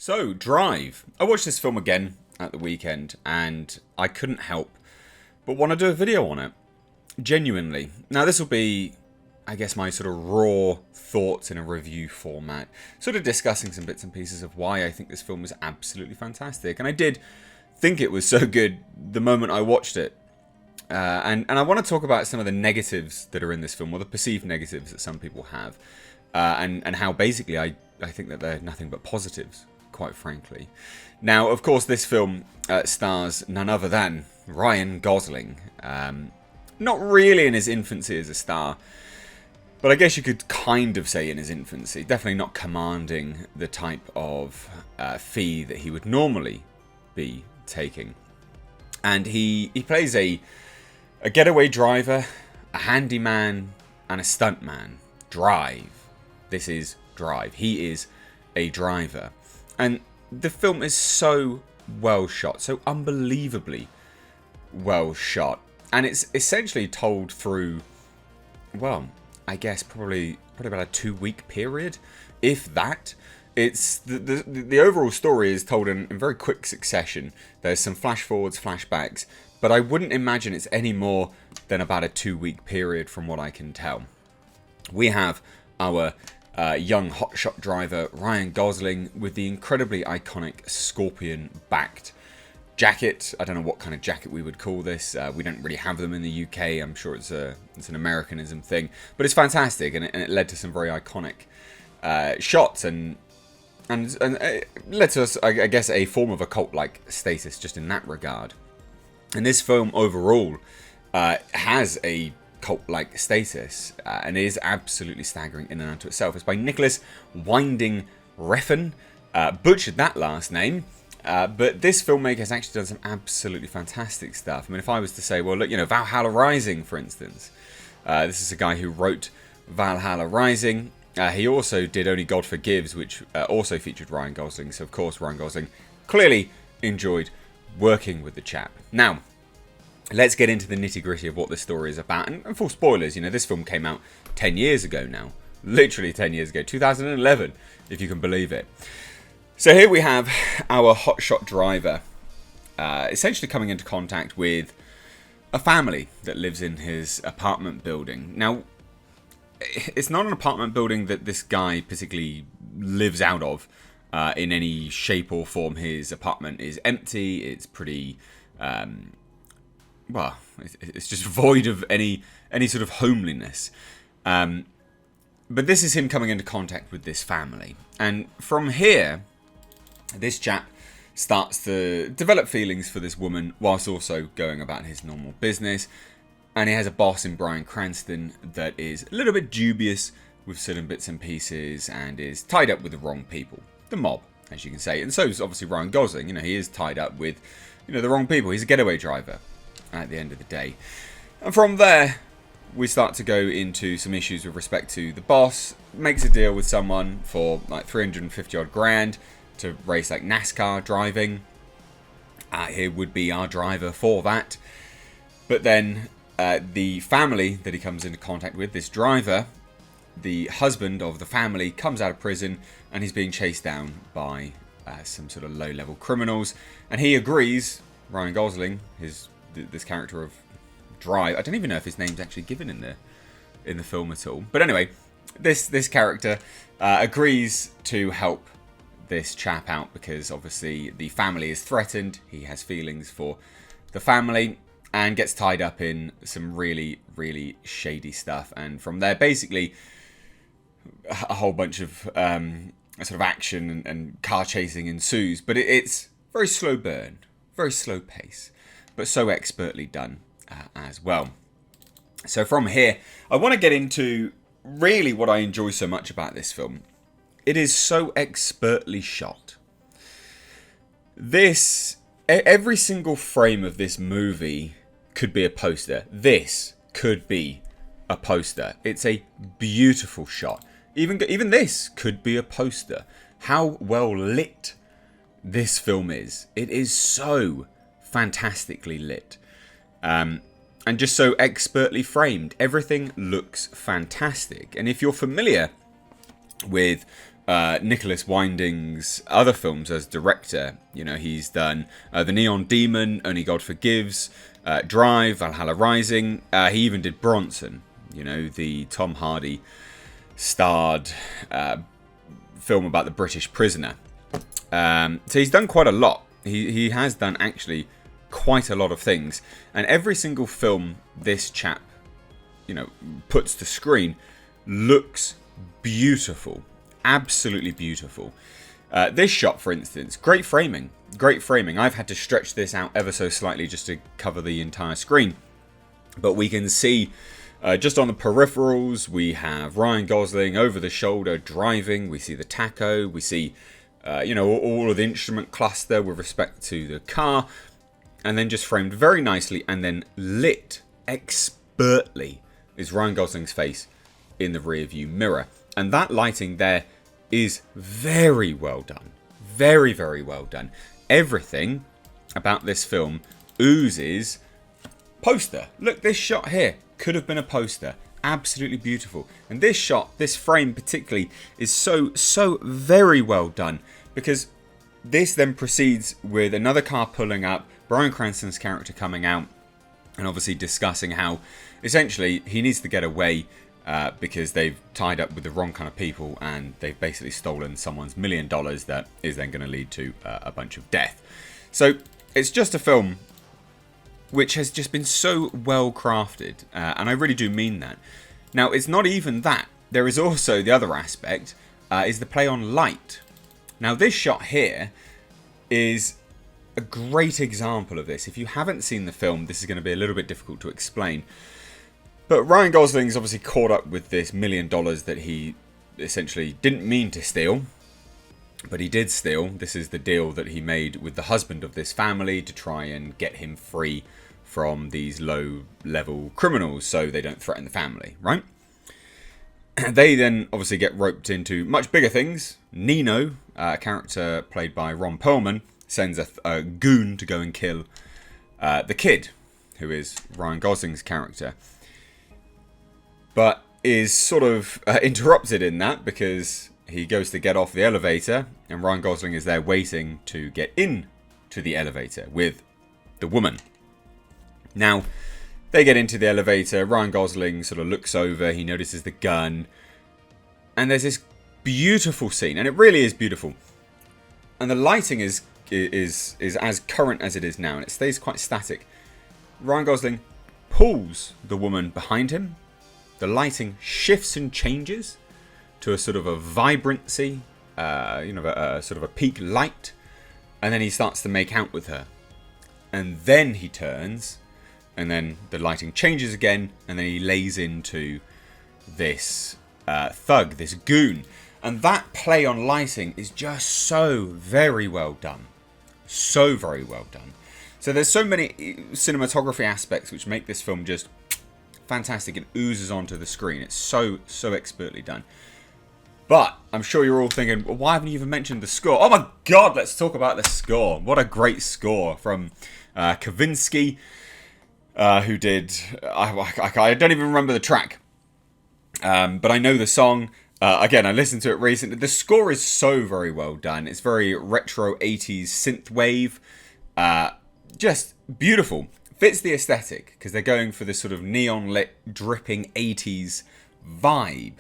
So, Drive. I watched this film again at the weekend and I couldn't help but want to do a video on it. Genuinely. Now, this will be, I guess, my sort of raw thoughts in a review format. Sort of discussing some bits and pieces of why I think this film is absolutely fantastic. And I did think it was so good the moment I watched it. And I want to talk about some of the negatives that are in this film, or the perceived negatives that some people have. And how basically I think that they're nothing but positives, quite frankly. Now, of course, this film stars none other than Ryan Gosling. Not really in his infancy as a star, but I guess you could kind of say in his infancy. Definitely not commanding the type of fee that he would normally be taking. And he plays a getaway driver, a handyman, and a stuntman. Drive. This is Drive. He is a driver. And the film is so well shot, so unbelievably well shot. And it's essentially told through, well, I guess probably about a 2-week period, if that. It's the overall story is told in very quick succession. There's some flash forwards, flashbacks, but I wouldn't imagine it's any more than about a 2-week period from what I can tell. We have our young hotshot driver Ryan Gosling with the incredibly iconic Scorpion-backed jacket. I don't know what kind of jacket we would call this. We don't really have them in the UK. I'm sure it's an Americanism thing, but it's fantastic, and it led to some very iconic shots and it led to us, I guess, a form of a cult-like status just in that regard. And this film overall has a cult-like status, and it is absolutely staggering in and unto itself. It's by Nicholas Winding Refn. Butchered that last name. But this filmmaker has actually done some absolutely fantastic stuff. I mean, if I was to say, well, look, Valhalla Rising, for instance. This is a guy who wrote Valhalla Rising. He also did Only God Forgives, which also featured Ryan Gosling. So, of course, Ryan Gosling clearly enjoyed working with the chap. Now, let's get into the nitty-gritty of what this story is about. And full spoilers, this film came out 10 years ago now. Literally 10 years ago. 2011, if you can believe it. So here we have our hotshot driver essentially coming into contact with a family that lives in his apartment building. Now, it's not an apartment building that this guy particularly lives out of in any shape or form. His apartment is empty. It's pretty, well, it's just void of any sort of homeliness. But this is him coming into contact with this family. And from here, this chap starts to develop feelings for this woman whilst also going about his normal business. And he has a boss in Bryan Cranston that is a little bit dubious with certain bits and pieces and is tied up with the wrong people. The mob, as you can say. And so is obviously Ryan Gosling. He is tied up with, the wrong people. He's a getaway driver at the end of the day. And from there, we start to go into some issues with respect to the boss. Makes a deal with someone for like 350 odd grand to race like NASCAR driving. Here would be our driver for that. But then the family that he comes into contact with, this driver, the husband of the family, comes out of prison and he's being chased down by some sort of low-level criminals. And he agrees, Ryan Gosling, this character of Drive. I don't even know if his name's actually given in the film at all. But anyway, this character agrees to help this chap out because obviously the family is threatened. He has feelings for the family and gets tied up in some really, really shady stuff. And from there, basically, a whole bunch of sort of action and car chasing ensues. But it's very slow burn, very slow pace, but so expertly done as well. So from here, I want to get into really what I enjoy so much about this film. It is so expertly shot. Every single frame of this movie could be a poster. This could be a poster. It's a beautiful shot. Even this could be a poster. How well lit this film is. It is so fantastically lit. And just so expertly framed. Everything looks fantastic. And if you're familiar with Nicholas Winding's other films as director. You know, he's done The Neon Demon, Only God Forgives, Drive, Valhalla Rising. He even did Bronson, you know, the Tom Hardy starred film about the British prisoner. So he's done quite a lot. He has done actually quite a lot of things. And every single film this chap, you know, puts to screen looks beautiful. Absolutely beautiful. This shot, for instance, great framing. Great framing. I've had to stretch this out ever so slightly just to cover the entire screen. But we can see, just on the peripherals, we have Ryan Gosling over the shoulder driving. We see the tacho. We see, you know, all of the instrument cluster with respect to the car. And then just framed very nicely and then lit expertly is Ryan Gosling's face in the rear view mirror. And that lighting there is very well done. Very, very well done. Everything about this film oozes poster. Look, this shot here could have been a poster. Absolutely beautiful. And this shot, this frame particularly, is so very well done. Because this then proceeds with another car pulling up, Bryan Cranston's character coming out, and obviously discussing how essentially he needs to get away because they've tied up with the wrong kind of people and they've basically stolen someone's $1 million that is then going to lead to a bunch of death. So it's just a film which has just been so well crafted, and I really do mean that. Now, it's not even that. There is also the other aspect, is the play on light. Now, this shot here is a great example of this. If you haven't seen the film, this is going to be a little bit difficult to explain. But Ryan Gosling's obviously caught up with this $1 million that he essentially didn't mean to steal, but he did steal. This is the deal that he made with the husband of this family to try and get him free from these low-level criminals so they don't threaten the family, right? They then obviously get roped into much bigger things. Nino, a character played by Ron Perlman, sends a goon to go and kill the kid, who is Ryan Gosling's character. But is sort of interrupted in that because he goes to get off the elevator and Ryan Gosling is there waiting to get in to the elevator with the woman. Now, they get into the elevator, Ryan Gosling sort of looks over, he notices the gun, and there's this beautiful scene, and it really is beautiful. And the lighting is as current as it is now, and it stays quite static. Ryan Gosling pulls the woman behind him. The lighting shifts and changes to a sort of a vibrancy, a sort of a peak light, and then he starts to make out with her. And then he turns, and then the lighting changes again, and then he lays into this thug, this goon. And that play on lighting is just so very well done. So very well done. So there's so many cinematography aspects which make this film just fantastic and oozes onto the screen. It's so expertly done. But I'm sure you're all thinking, well, why haven't you even mentioned the score? Oh my god, let's talk about the score. What a great score from Kavinsky, who did... I don't even remember the track. But I know the song. Again, I listened to it recently. The score is so very well done. It's very retro 80s synthwave. Just beautiful. Fits the aesthetic because they're going for this sort of neon lit, dripping 80s vibe.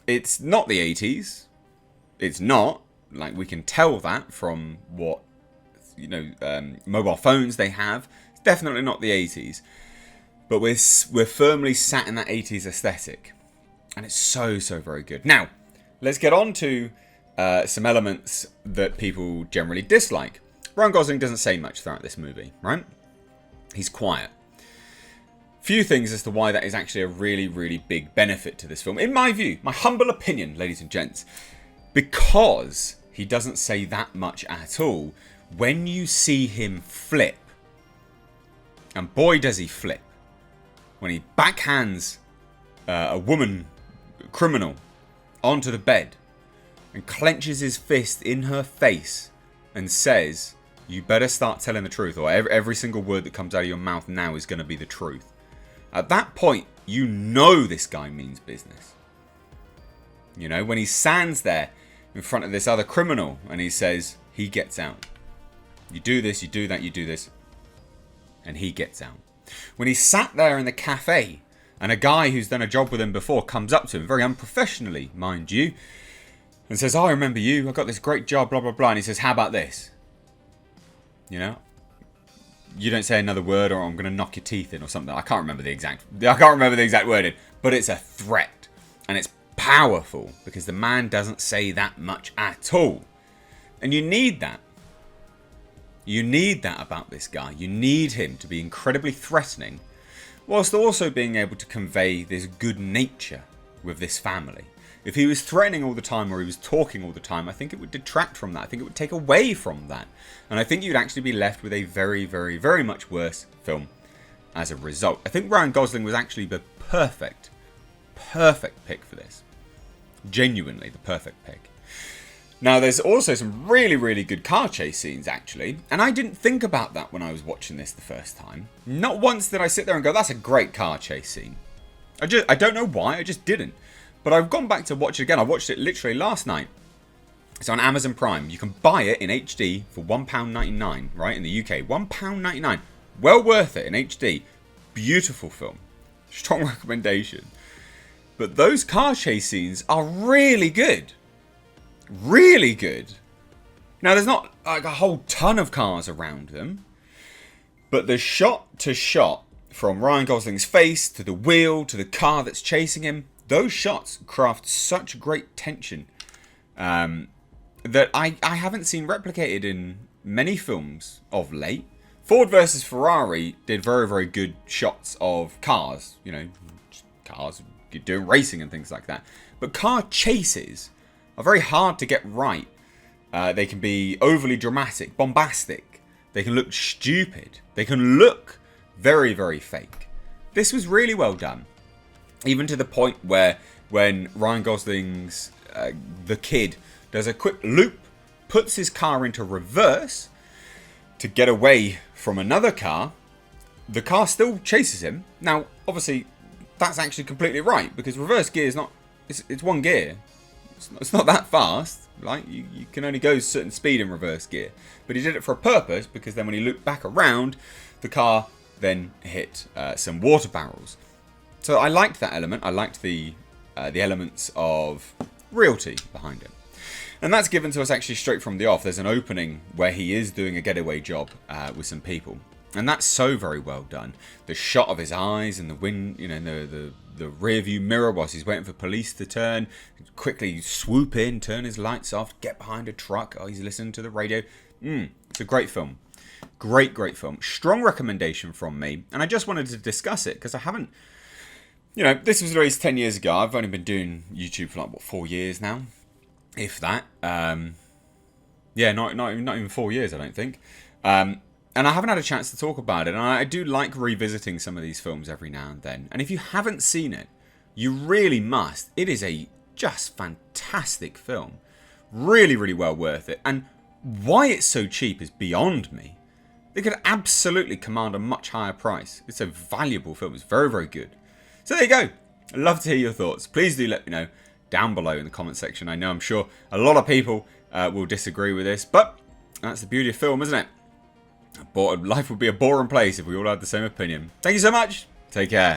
It's not the 80s. It's not. Like, we can tell that from what, mobile phones they have. It's definitely not the 80s. But we're firmly sat in that 80s aesthetic. And it's so very good. Now, let's get on to some elements that people generally dislike. Ryan Gosling doesn't say much throughout this movie, right? He's quiet. Few things as to why that is actually a really big benefit to this film. In my view, my humble opinion, ladies and gents, because he doesn't say that much at all, when you see him flip, and boy does he flip, when he backhands a woman criminal onto the bed and clenches his fist in her face and says, you better start telling the truth, or every single word that comes out of your mouth now is going to be the truth. At that point, you know this guy means business. You know, when he stands there in front of this other criminal and he says, he gets out. You do this, you do that, you do this. And he gets out. When he sat there in the cafe and a guy who's done a job with him before comes up to him, very unprofessionally, mind you, and says, oh, I remember you, I got this great job, blah, blah, blah. And he says, how about this? You know? You don't say another word or I'm going to knock your teeth in or something. I can't remember the exact wording. But it's a threat. And it's powerful because the man doesn't say that much at all. And you need that. You need that about this guy. You need him to be incredibly threatening, whilst also being able to convey this good nature with this family. If he was threatening all the time or he was talking all the time, I think it would detract from that. I think it would take away from that. And I think you'd actually be left with a very, very, very much worse film as a result. I think Ryan Gosling was actually the perfect pick for this. Genuinely the perfect pick. Now, there's also some really, really good car chase scenes, actually. And I didn't think about that when I was watching this the first time. Not once did I sit there and go, that's a great car chase scene. I don't know why, I just didn't. But I've gone back to watch it again. I watched it literally last night. It's on Amazon Prime. You can buy it in HD for £1.99, right, in the UK. £1.99. Well worth it in HD. Beautiful film. Strong recommendation. But those car chase scenes are really good. Really good. Now, there's not like a whole ton of cars around them, but the shot to shot from Ryan Gosling's face to the wheel to the car that's chasing him, those shots craft such great tension that I haven't seen replicated in many films of late. Ford versus Ferrari did very, very good shots of cars, you know, cars doing racing and things like that. But car chases are very hard to get right. They can be overly dramatic, bombastic. They can look stupid. They can look very, very fake. This was really well done. Even to the point where when Ryan Gosling's the kid does a quick loop, puts his car into reverse to get away from another car, the car still chases him. Now, obviously, that's actually completely right, because reverse gear is not... It's one gear. It's not that fast. Like, you can only go a certain speed in reverse gear. But he did it for a purpose, because then when he looked back around, the car then hit some water barrels. So I liked that element. I liked the elements of realty behind it. And that's given to us actually straight from the off. There's an opening where he is doing a getaway job with some people. And that's so very well done. The shot of his eyes and the wind, you know, the rear view mirror whilst he's waiting for police to turn. Quickly swoop in, turn his lights off, get behind a truck. Oh, he's listening to the radio. It's a great film. Great, great film. Strong recommendation from me. And I just wanted to discuss it because I haven't... You know, this was released 10 years ago. I've only been doing YouTube for like, 4 years now? If that. Yeah, not even 4 years, I don't think. And I haven't had a chance to talk about it. And I do like revisiting some of these films every now and then. And if you haven't seen it, you really must. It is a just fantastic film. Really, really well worth it. And why it's so cheap is beyond me. It could absolutely command a much higher price. It's a valuable film. It's very, very good. So there you go. I'd love to hear your thoughts. Please do let me know down below in the comment section. I know I'm sure a lot of people will disagree with this, but that's the beauty of film, isn't it? Life would be a boring place if we all had the same opinion. Thank you so much. Take care.